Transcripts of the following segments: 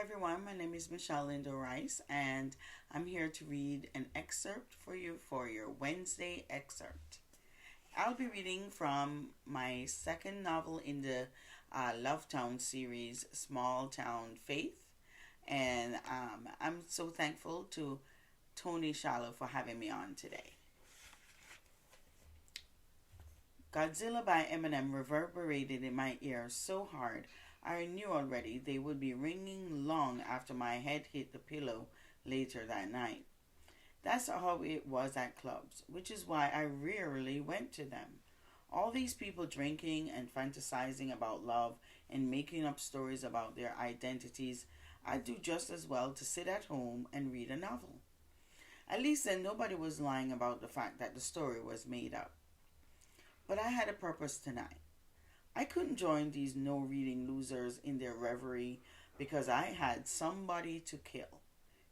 everyone, my name is Michelle Lindo-Rice, and I'm here to read an excerpt for you for your Wednesday excerpt. I'll be reading from my second novel in the Love Town series, Small Town Faith, and I'm so thankful to Tony Shallow for having me on today. Godzilla by Eminem reverberated in my ears so hard I knew already they would be ringing long after my head hit the pillow later that night. That's how it was at clubs, which is why I rarely went to them. All these people drinking and fantasizing about love and making up stories about their identities, I'd do just as well to sit at home and read a novel. At least then nobody was lying about the fact that the story was made up. But I had a purpose tonight. I couldn't join these no reading losers in their reverie because I had somebody to kill.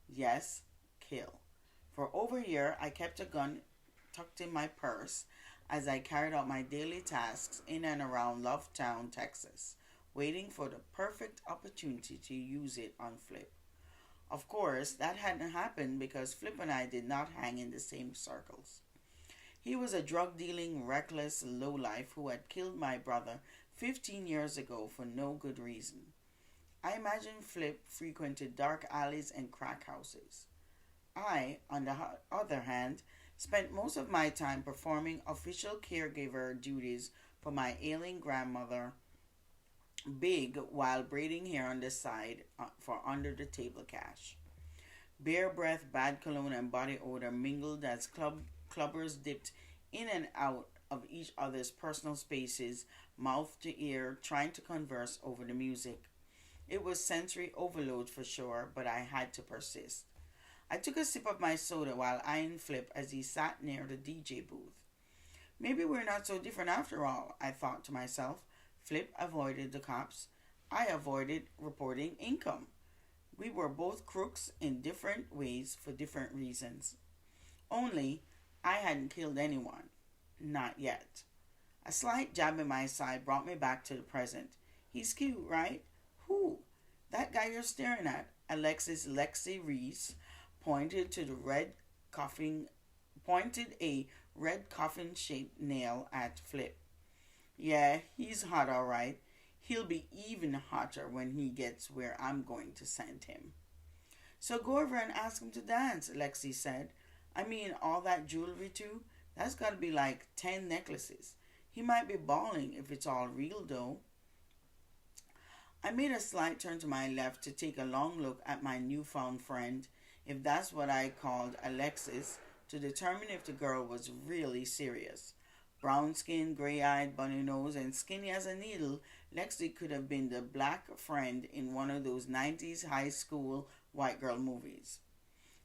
Yes, kill. For over a year, I kept a gun tucked in my purse as I carried out my daily tasks in and around Lovetown, Texas, waiting for the perfect opportunity to use it on Flip. Of course, that hadn't happened because Flip and I did not hang in the same circles. He was a drug-dealing, reckless lowlife who had killed my brother 15 years ago for no good reason. I imagine Flip frequented dark alleys and crack houses. I, on the other hand, spent most of my time performing official caregiver duties for my ailing grandmother, Big, while braiding hair on the side for under-the-table cash. Bare breath, bad cologne, and body odor mingled as clubbers dipped in and out of each other's personal spaces, mouth to ear, trying to converse over the music. It was sensory overload for sure, but I had to persist. I took a sip of my soda while eyeing Flip as he sat near the DJ booth. Maybe we're not so different after all, I thought to myself. Flip avoided the cops. I avoided reporting income. We were both crooks in different ways for different reasons. Only, I hadn't killed anyone. Not yet. A slight jab in my side brought me back to the present. He's cute, right? Who? That guy you're staring at. Lexi Reese pointed to the pointed a red coffin-shaped nail at Flip. Yeah, he's hot all right. He'll be even hotter when he gets where I'm going to send him. So go over and ask him to dance, Lexi said. I mean, all that jewelry too? That's got to be like 10 necklaces. He might be bawling if it's all real though. I made a slight turn to my left to take a long look at my newfound friend, if that's what I called Alexis, to determine if the girl was really serious. Brown skin, gray-eyed, bunny nose, and skinny as a needle, Lexi could have been the black friend in one of those 90s high school white girl movies.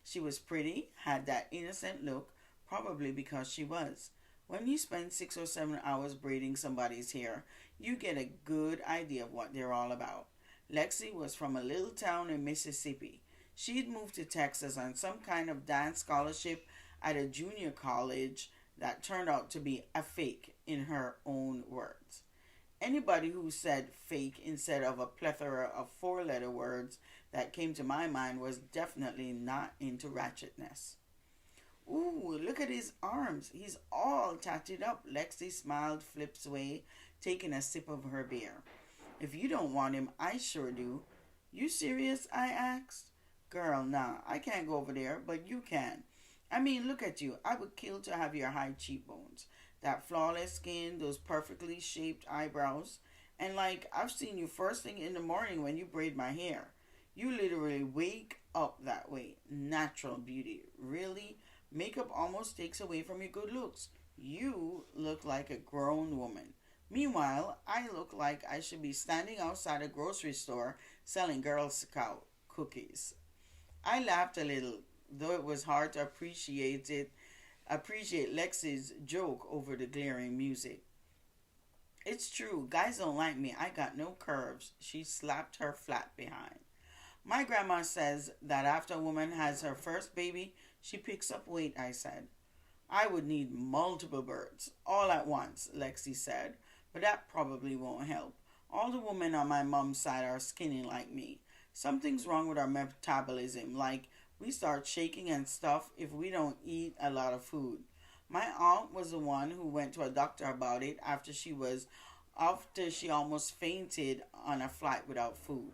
She was pretty, had that innocent look, probably because she was. When you spend 6 or 7 hours braiding somebody's hair, you get a good idea of what they're all about. Lexi was from a little town in Mississippi. She'd moved to Texas on some kind of dance scholarship at a junior college that turned out to be a fake, in her own words. Anybody who said fake instead of a plethora of four-letter words that came to my mind was definitely not into ratchetness. Ooh, look at his arms. He's all tattooed up. Lexi smiled Flip's way, taking a sip of her beer. If you don't want him, I sure do. You serious? I asked. Girl, nah, I can't go over there, but you can. I mean, look at you. I would kill to have your high cheekbones, that flawless skin, those perfectly shaped eyebrows. And like, I've seen you first thing in the morning when you braid my hair. You literally wake up that way. Natural beauty. Really? Makeup almost takes away from your good looks. You look like a grown woman. Meanwhile, I look like I should be standing outside a grocery store selling Girl Scout cookies. I laughed a little, though it was hard to appreciate Lexi's joke over the glaring music. It's true, guys don't like me. I got no curves. She slapped her flat behind. My grandma says that after a woman has her first baby, she picks up weight, I said. I would need multiple birds, all at once, Lexi said, but that probably won't help. All the women on my mom's side are skinny like me. Something's wrong with our metabolism. Like, we start shaking and stuff if we don't eat a lot of food. My aunt was the one who went to a doctor about it after she almost fainted on a flight without food.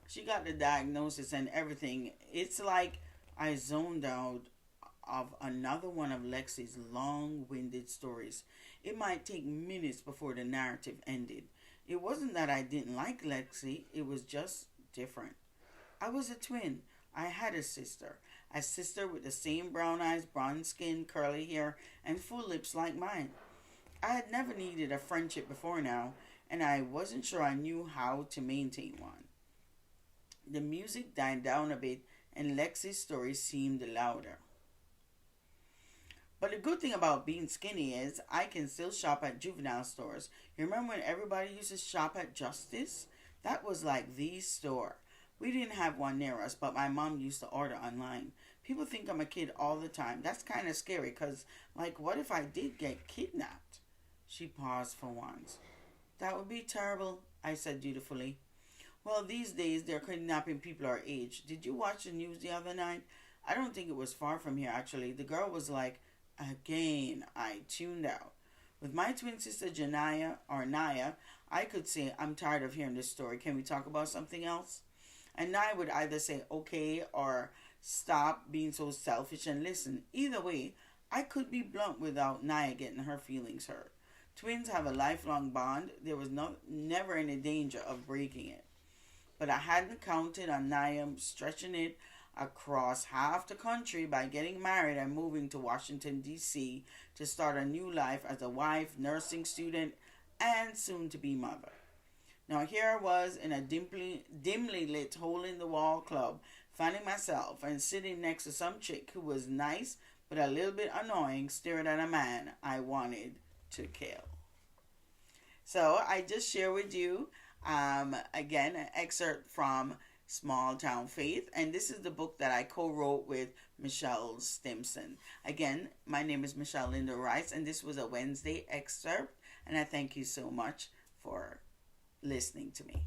She got the diagnosis and everything. It's like I zoned out of another one of Lexi's long winded stories. It might take minutes before the narrative ended. It wasn't that I didn't like Lexi, it was just different. I was a twin. I had a sister with the same brown eyes, bronze skin, curly hair, and full lips like mine. I had never needed a friendship before now, and I wasn't sure I knew how to maintain one. The music died down a bit, and Lexi's story seemed louder. But the good thing about being skinny is I can still shop at juvenile stores. You remember when everybody used to shop at Justice? That was like the store. We didn't have one near us, but my mom used to order online. People think I'm a kid all the time. That's kind of scary because, like, what if I did get kidnapped? She paused for once. That would be terrible, I said dutifully. Well, these days they're kidnapping people our age. Did you watch the news the other night? I don't think it was far from here, actually. The girl was like, again, I tuned out. With my twin sister Naya, I could say, I'm tired of hearing this story. Can we talk about something else? And Naya would either say, okay, or stop being so selfish and listen. Either way, I could be blunt without Naya getting her feelings hurt. Twins have a lifelong bond. There was never any danger of breaking it. But I hadn't counted on Naya stretching it across half the country by getting married and moving to Washington, D.C. to start a new life as a wife, nursing student, and soon-to-be mother. Now here I was in a dimly lit hole-in-the-wall club, finding myself and sitting next to some chick who was nice but a little bit annoying, staring at a man I wanted to kill. So I just share with you, again, an excerpt from Small Town Faith, and this is the book that I co-wrote with Michelle Stimson. Again, my name is Michelle Lindo-Rice, and this was a Wednesday excerpt, and I thank you so much for listening to me.